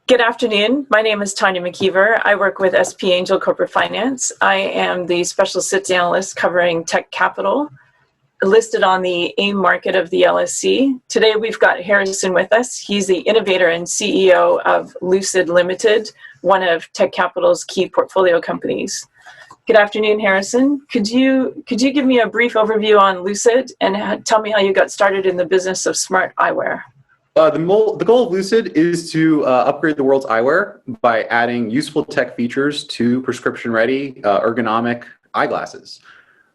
Good afternoon. My name is Tanya McKeever. I work with SP Angel Corporate Finance. I am the special sits analyst covering tech capital, listed on the AIM market of the LSC. Today we've got Harrison with us. He's the innovator and CEO of Lucid Limited, one of Tech Capital's key portfolio companies. Good afternoon, Harrison. Could you give me a brief overview on Lucid and tell me how you got started in the business of smart eyewear? The goal of Lucid is to upgrade the world's eyewear by adding useful tech features to prescription-ready, ergonomic eyeglasses.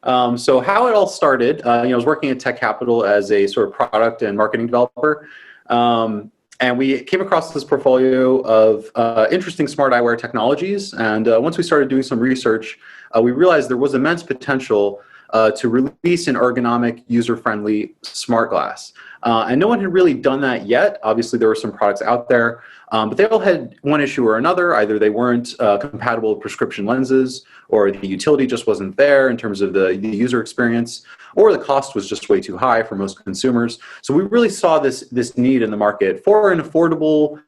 So how it all started, I was working at Tech Capital as a sort of product and marketing developer, and we came across this portfolio of interesting smart eyewear technologies. And once we started doing some research, we realized there was immense potential to release an ergonomic, user-friendly smart glass. And no one had really done that yet. Obviously, there were some products out there, but they all had one issue or another. Either they weren't compatible with prescription lenses, or the utility just wasn't there in terms of the user experience, or the cost was just way too high for most consumers. So we really saw this need in the market for an affordable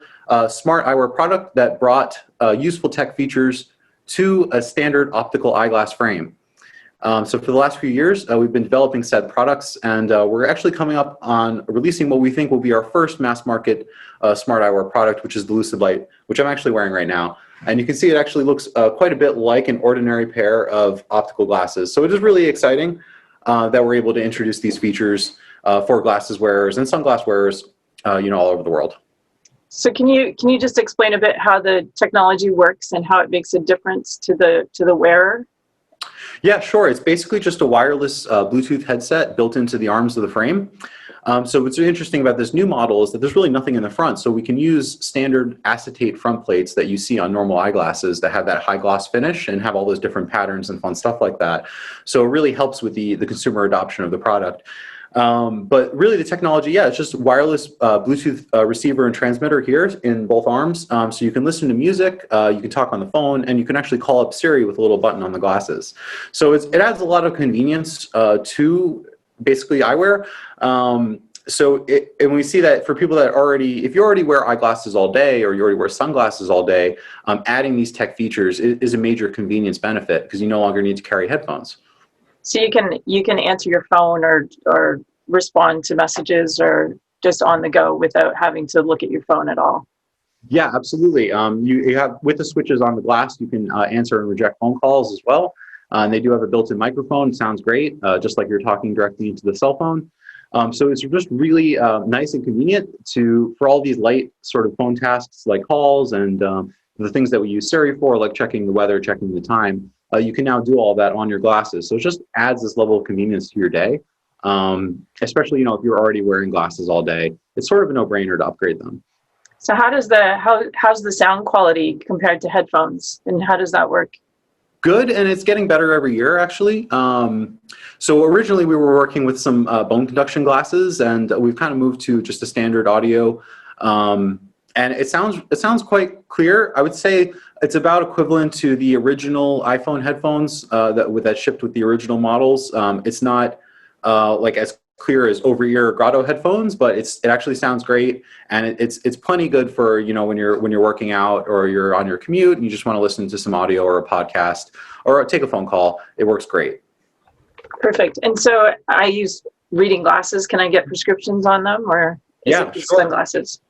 smart eyewear product that brought useful tech features to a standard optical eyeglass frame. So for the last few years, we've been developing said products, and we're actually coming up on releasing what we think will be our first mass market smart eyewear product, which is the Lucid Light, which I'm actually wearing right now. And you can see it actually looks quite a bit like an ordinary pair of optical glasses. So it is really exciting that we're able to introduce these features for glasses wearers and sunglass wearers, all over the world. So can you just explain a bit how the technology works and how it makes a difference to the wearer? Yeah, sure. It's basically just a wireless Bluetooth headset built into the arms of the frame. So what's really interesting about this new model is that there's really nothing in the front. So we can use standard acetate front plates that you see on normal eyeglasses that have that high gloss finish and have all those different patterns and fun stuff like that. So it really helps with the consumer adoption of the product. But really the technology, it's just wireless Bluetooth receiver and transmitter here in both arms. So you can listen to music, you can talk on the phone, and you can actually call up Siri with a little button on the glasses. So it adds a lot of convenience to basically eyewear. And we see that for people that if you already wear eyeglasses all day or you already wear sunglasses all day, adding these tech features is a major convenience benefit because you no longer need to carry headphones. So you can answer your phone or respond to messages or just on the go without having to look at your phone at all. Yeah, absolutely. You have, with the switches on the glass, you can answer and reject phone calls as well. And they do have a built-in microphone. It sounds great, just like you're talking directly into the cell phone. So it's just really nice and convenient for all these light sort of phone tasks like calls and the things that we use Siri for, like checking the weather, checking the time. You can now do all that on your glasses. So it just adds this level of convenience to your day, especially if you're already wearing glasses all day. It's sort of a no-brainer to upgrade them. So how's the sound quality compared to headphones, and how does that work? Good, and it's getting better every year, actually. So originally we were working with some bone conduction glasses, and we've kind of moved to just a standard audio. And it sounds quite clear. I would say it's about equivalent to the original iPhone headphones that shipped with the original models. It's not like as clear as over-ear Grotto headphones, but it actually sounds great, and it's plenty good for when you're working out or you're on your commute and you just want to listen to some audio or a podcast or take a phone call. It works great. Perfect. And so I use reading glasses. Can I get prescriptions on them, or is it just sunglasses?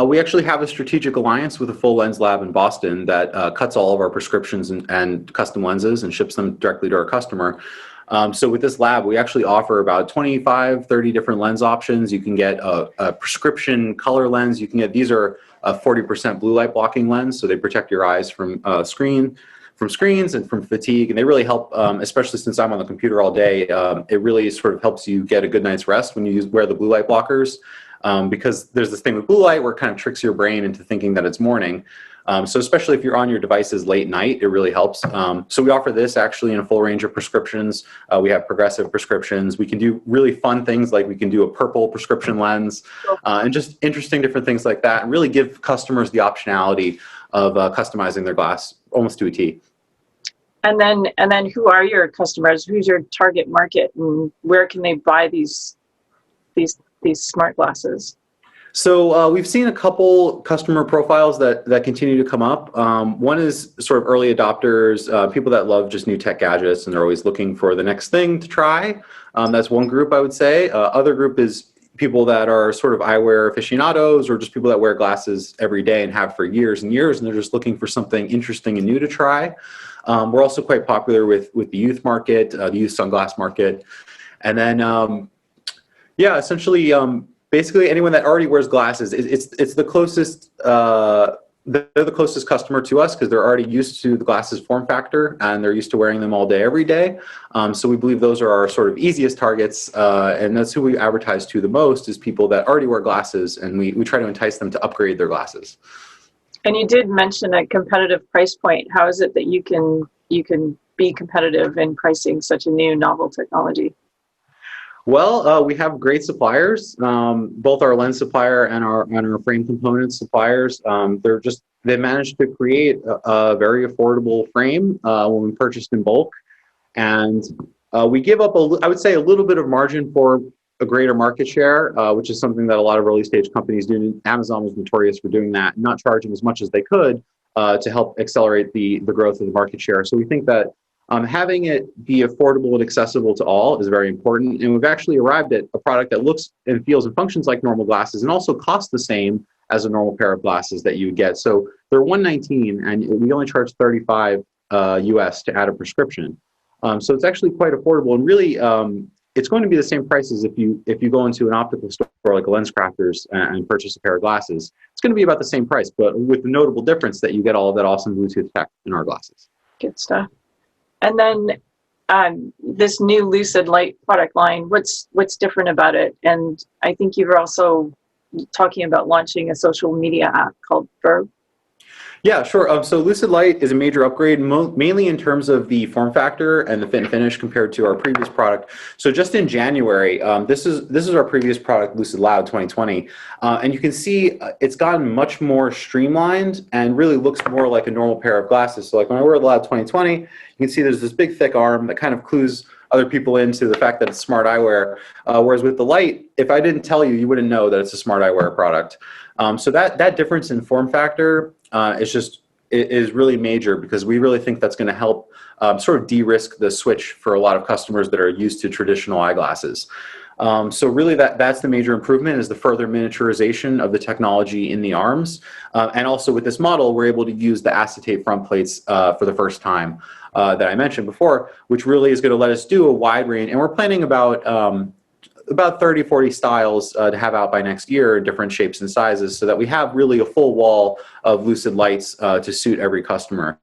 We actually have a strategic alliance with a full lens lab in Boston that cuts all of our prescriptions and custom lenses and ships them directly to our customer. So with this lab, we actually offer about 25, 30 different lens options. You can get a prescription color lens. These are a 40% blue light blocking lens, so they protect your eyes from screens and from fatigue, and they really help, especially since I'm on the computer all day. It really sort of helps you get a good night's rest when you wear the blue light blockers. Because there's this thing with blue light where it kind of tricks your brain into thinking that it's morning. So especially if you're on your devices late night, it really helps. So we offer this actually in a full range of prescriptions. We have progressive prescriptions. We can do really fun things like we can do a purple prescription lens and just interesting different things like that, and really give customers the optionality of customizing their glass almost to a T. And then who are your customers? Who's your target market, and where can they buy these smart glasses? So we've seen a couple customer profiles that continue to come up. One is sort of early adopters, people that love just new tech gadgets and they're always looking for the next thing to try. That's one group, I would say. Other group is people that are sort of eyewear aficionados or just people that wear glasses every day and have for years and years, and they're just looking for something interesting and new to try. We're also quite popular with the youth market, the youth sunglass market. And then, yeah, essentially, basically anyone that already wears glasses, it's the closest, they're the closest customer to us because they're already used to the glasses form factor and they're used to wearing them all day, every day. So we believe those are our sort of easiest targets, and that's who we advertise to the most is people that already wear glasses, and we try to entice them to upgrade their glasses. And you did mention a competitive price point. How is it that you can be competitive in pricing such a new novel technology? Well, we have great suppliers, both our lens supplier and our frame components suppliers. They managed to create a very affordable frame when we purchased in bulk, and we give up I would say a little bit of margin for a greater market share, which is something that a lot of early stage companies do. Amazon was notorious for doing that, not charging as much as they could to help accelerate the growth of the market share. So we think that having it be affordable and accessible to all is very important. And we've actually arrived at a product that looks and feels and functions like normal glasses and also costs the same as a normal pair of glasses that you would get. So they're $119 and we only charge $35 US to add a prescription. So it's actually quite affordable, and really it's going to be the same price as if you go into an optical store like a Lens Crafters and purchase a pair of glasses. It's going to be about the same price, but with the notable difference that you get all of that awesome Bluetooth tech in our glasses. Good stuff. And then this new Lucid Light product line, what's different about it? And I think you were also talking about launching a social media app called Verb. Yeah, sure. So Lucid Light is a major upgrade, mainly in terms of the form factor and the fit and finish compared to our previous product. So just in January, this is our previous product, Lucid Loud 2020, and you can see it's gotten much more streamlined and really looks more like a normal pair of glasses. So like when I wear the Loud 2020, you can see there's this big thick arm that kind of clues other people into the fact that it's smart eyewear. Whereas with the Light, if I didn't tell you, you wouldn't know that it's a smart eyewear product. So that difference in form factor is really major, because we really think that's going to help sort of de-risk the switch for a lot of customers that are used to traditional eyeglasses. So really that's the major improvement, is the further miniaturization of the technology in the arms. And also with this model, we're able to use the acetate front plates for the first time that I mentioned before, which really is going to let us do a wide range. And we're planning about 30, 40 styles to have out by next year in different shapes and sizes, so that we have really a full wall of Lucid Lights to suit every customer.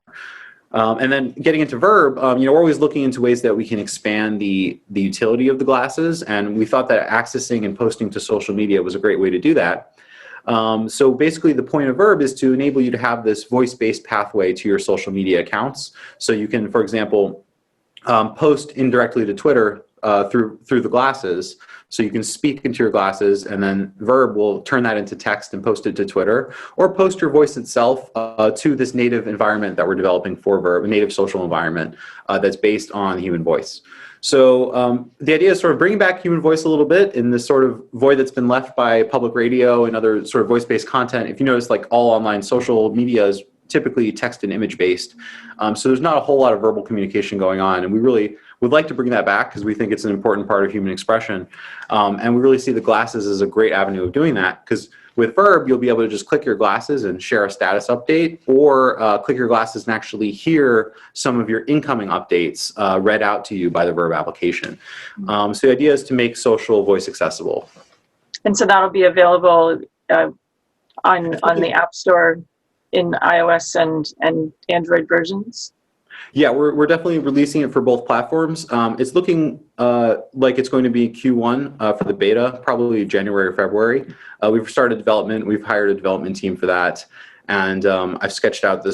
And then getting into Verb, we're always looking into ways that we can expand the utility of the glasses, and we thought that accessing and posting to social media was a great way to do that. So basically the point of Verb is to enable you to have this voice-based pathway to your social media accounts. So you can, for example, post indirectly to Twitter through the glasses. So you can speak into your glasses, and then Verb will turn that into text and post it to Twitter, or post your voice itself to this native environment that we're developing for Verb, a native social environment that's based on human voice. So the idea is sort of bringing back human voice a little bit in this sort of void that's been left by public radio and other sort of voice-based content. If you notice, like all online social media is typically text and image based. So there's not a whole lot of verbal communication going on, and we really would like to bring that back because we think it's an important part of human expression. And we really see the glasses as a great avenue of doing that, because with Verb, you'll be able to just click your glasses and share a status update, or click your glasses and actually hear some of your incoming updates read out to you by the Verb application. So the idea is to make social voice accessible. And so that'll be available on the App Store in iOS and Android versions? Yeah, we're definitely releasing it for both platforms. It's looking like it's going to be Q1 for the beta, probably January or February. We've started development. We've hired a development team for that. And I've sketched out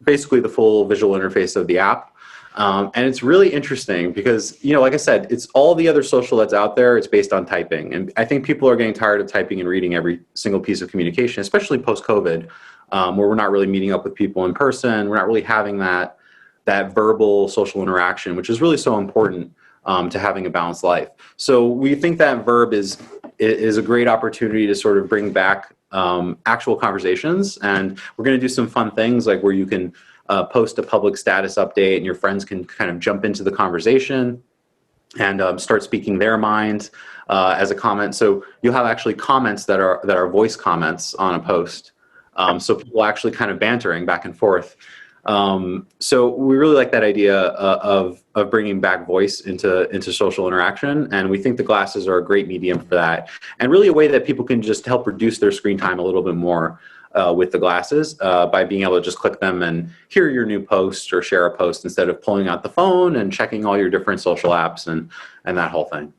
basically the full visual interface of the app. And it's really interesting because, like I said, it's all the other social that's out there. It's based on typing. And I think people are getting tired of typing and reading every single piece of communication, especially post-COVID, where we're not really meeting up with people in person. We're not really having that verbal social interaction, which is really so important to having a balanced life. So we think that Verb is is a great opportunity to sort of bring back actual conversations. And we're going to do some fun things like where you can post a public status update and your friends can kind of jump into the conversation and start speaking their mind as a comment. So you'll have actually comments that are voice comments on a post. So people actually kind of bantering back and forth. So we really like that idea of bringing back voice into social interaction, and we think the glasses are a great medium for that, and really a way that people can just help reduce their screen time a little bit more with the glasses by being able to just click them and hear your new post or share a post instead of pulling out the phone and checking all your different social apps and that whole thing.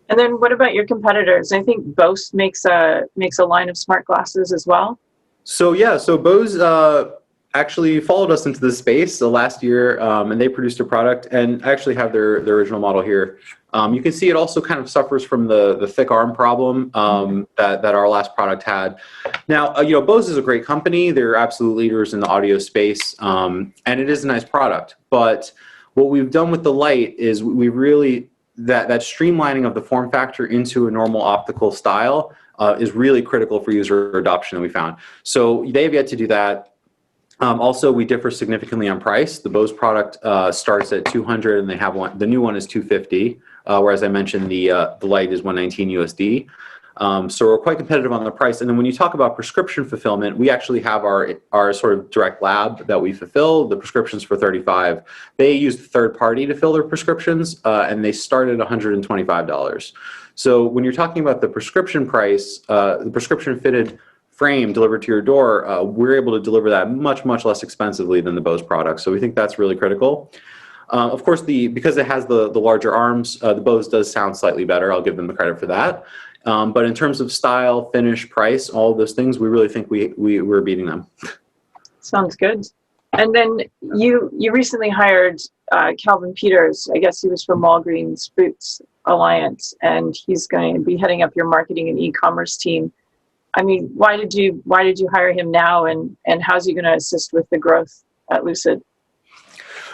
And then what about your competitors? I think Bose makes a line of smart glasses as well. So yeah, so Bose actually followed us into this space last year, and they produced a product, and I actually have their original model here. You can see it also kind of suffers from the thick arm problem that our last product had. Now, Bose is a great company. They're absolute leaders in the audio space, and it is a nice product. But what we've done with the Light is we really, that streamlining of the form factor into a normal optical style is really critical for user adoption that we found. So they have yet to do that. Also, we differ significantly on price. The Bose product starts at $200, and they have one. The new one is $250, whereas I mentioned the Light is $119 USD. So we're quite competitive on the price. And then when you talk about prescription fulfillment, we actually have our sort of direct lab that we fulfill the prescriptions for $35. They use the third party to fill their prescriptions, and they start at $125. So when you're talking about the prescription price, the prescription fitted frame delivered to your door, we're able to deliver that much, much less expensively than the Bose product. So we think that's really critical. Of course, because it has the larger arms, the Bose does sound slightly better. I'll give them the credit for that. But in terms of style, finish, price, all of those things, we really think we're beating them. Sounds good. And then you recently hired Calvin Peters. I guess he was from Walgreens Boots Alliance, and he's going to be heading up your marketing and e-commerce team. I mean, why did you hire him now, and how's he going to assist with the growth at Lucid?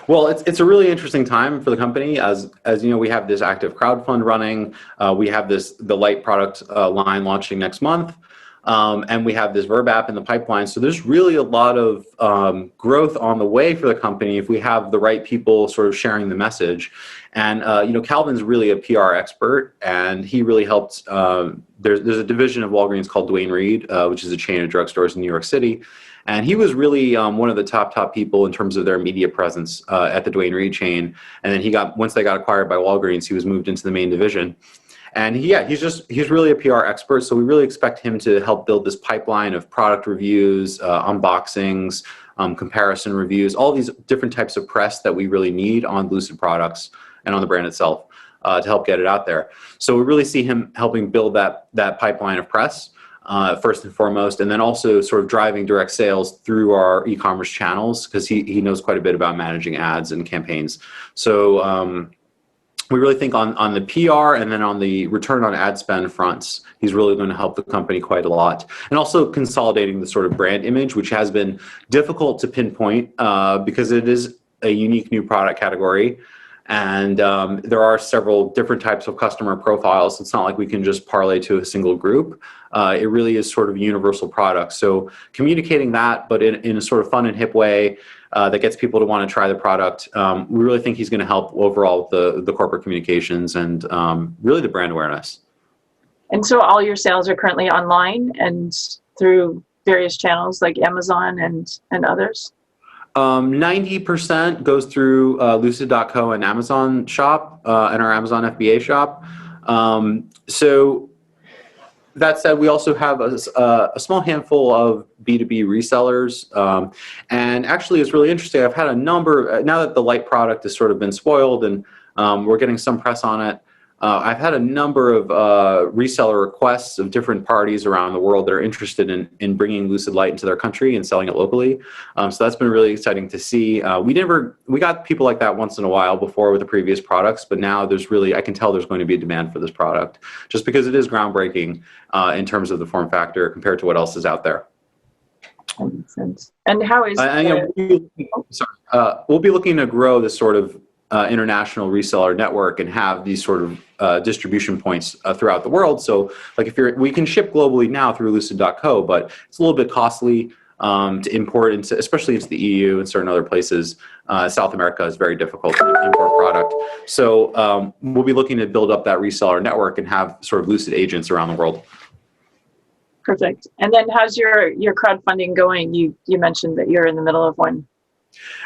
Well, it's a really interesting time for the company. As you know, we have this active crowdfund running. We have the Light product line launching next month. And we have this Verb app in the pipeline. So there's really a lot of growth on the way for the company if we have the right people sort of sharing the message. And Calvin's really a PR expert, and he really helped. There's a division of Walgreens called Duane Reade, which is a chain of drugstores in New York City. And he was really one of the top people in terms of their media presence at the Duane Reade chain. And then once they got acquired by Walgreens, he was moved into the main division. And he's really a PR expert, so we really expect him to help build this pipeline of product reviews, unboxings, comparison reviews, all these different types of press that we really need on Lucid products and on the brand itself to help get it out there. So we really see him helping build that pipeline of press first and foremost, and then also sort of driving direct sales through our e-commerce channels because he knows quite a bit about managing ads and campaigns. So we really think on the PR and then on the return on ad spend fronts, he's really going to help the company quite a lot. And also consolidating the sort of brand image, which has been difficult to pinpoint because it is a unique new product category. And there are several different types of customer profiles. It's not like we can just parlay to a single group. It really is sort of a universal product. So communicating that, but in a sort of fun and hip way that gets people to want to try the product, we really think he's going to help overall the corporate communications and really the brand awareness. And so all your sales are currently online and through various channels like Amazon and others? 90% goes through Lucid.co and Amazon shop and our Amazon FBA shop. So that said, we also have a small handful of B2B resellers. And actually, it's really interesting. I've had a number, now that the Light product has sort of been spoiled and we're getting some press on it, I've had a number of reseller requests of different parties around the world that are interested in bringing Lucid Light into their country and selling it locally. So that's been really exciting to see. We got people like that once in a while before with the previous products, but now I can tell there's going to be a demand for this product just because it is groundbreaking in terms of the form factor compared to what else is out there. That makes sense. And how is we'll be looking to grow this sort of international reseller network and have these sort of distribution points throughout the world. So like we can ship globally now through lucid.co, but it's a little bit costly to import into, especially into the EU and certain other places. South America is very difficult to import product. So we'll be looking to build up that reseller network and have sort of Lucid agents around the world. Perfect. And then how's your crowdfunding going? You mentioned that you're in the middle of one.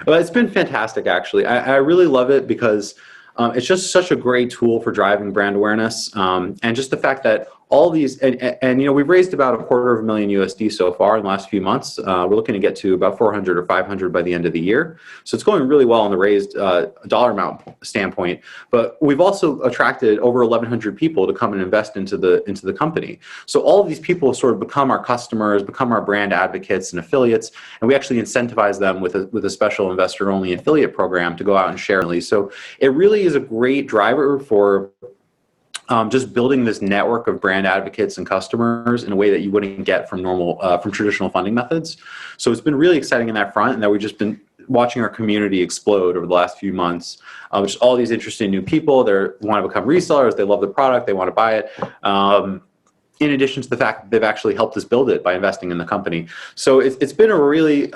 Well, it's been fantastic, actually. I really love it because it's just such a great tool for driving brand awareness. And just the fact that all these, and we've raised about $250,000 USD so far in the last few months. We're looking to get to about 400 or 500 by the end of the year. So it's going really well on the raised dollar amount standpoint. But we've also attracted over 1,100 people to come and invest into the company. So all of these people sort of become our customers, become our brand advocates and affiliates, and we actually incentivize them with a special investor-only affiliate program to go out and share. So it really is a great driver for just building this network of brand advocates and customers in a way that you wouldn't get from from traditional funding methods. So it's been really exciting in that front, and that we've just been watching our community explode over the last few months. Just all these interesting new people, they want to become resellers, they love the product, they want to buy it. In addition to the fact that they've actually helped us build it by investing in the company. So it's been a really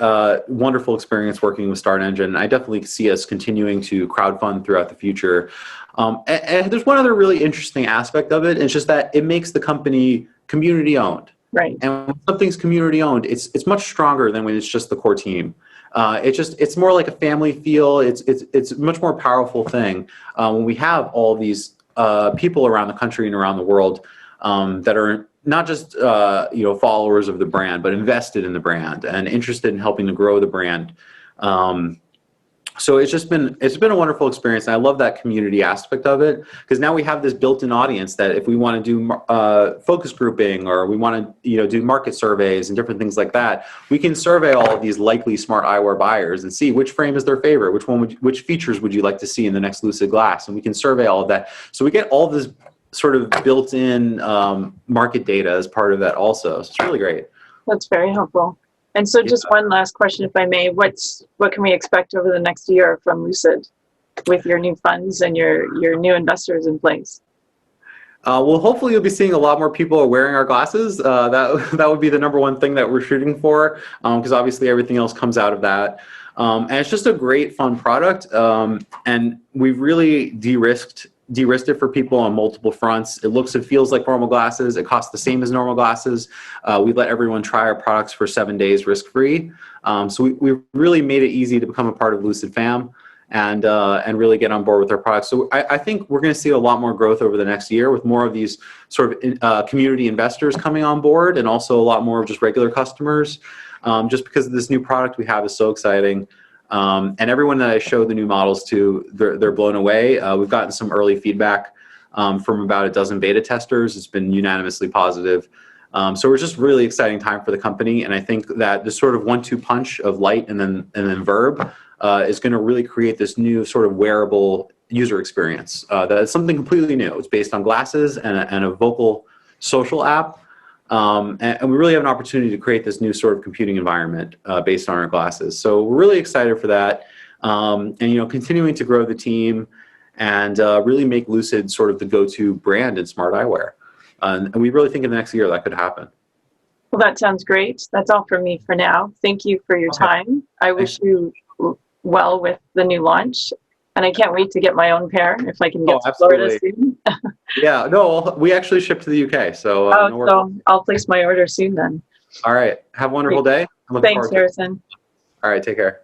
wonderful experience working with Startengine. I definitely see us continuing to crowdfund throughout the future. And there's one other really interesting aspect of it. It's just that it makes the company community owned. Right. And when something's community owned, it's much stronger than when it's just the core team. It's more like a family feel. It's a much more powerful thing when we have all these people around the country and around the world that are not just followers of the brand, but invested in the brand and interested in helping to grow the brand. So it's been a wonderful experience, and I love that community aspect of it, because now we have this built-in audience that if we want to do focus grouping, or we want to do market surveys and different things like that, we can survey all of these likely smart eyewear buyers and see which frame is their favorite, which features would you like to see in the next Lucid glass, and we can survey all of that. So we get all this sort of built-in market data as part of that also. So it's really great. That's very helpful. And so just one last question, if I may. What can we expect over the next year from Lucid with your new funds and your new investors in place? Well, hopefully you'll be seeing a lot more people wearing our glasses. That would be the number one thing that we're shooting for, because obviously everything else comes out of that. And it's just a great, fun product. And we've really de-risked it for people on multiple fronts. It looks and feels like normal glasses. It costs the same as normal glasses. We let everyone try our products for 7 days risk-free. So we really made it easy to become a part of Lucid Fam and really get on board with our products. So I think we're going to see a lot more growth over the next year with more of these sort of community investors coming on board, and also a lot more of just regular customers, just because this new product we have is so exciting. And everyone that I show the new models to, they're blown away. We've gotten some early feedback from about a dozen beta testers. It's been unanimously positive. So it's just really exciting time for the company. And I think that this sort of 1-2 punch of light and then verb is going to really create this new sort of wearable user experience. That's something completely new. It's based on glasses and a vocal social app. And we really have an opportunity to create this new sort of computing environment based on our glasses. So we're really excited for that, and continuing to grow the team and really make Lucid sort of the go-to brand in smart eyewear. And we really think in the next year that could happen. Well, that sounds great. That's all from me for now. Thank you for your time. I wish you well with the new launch. And I can't wait to get my own pair if I can get to Florida soon. Yeah, no, we actually ship to the UK. So, so I'll place my order soon then. All right. Have a wonderful day. Thanks, Harrison. All right. Take care.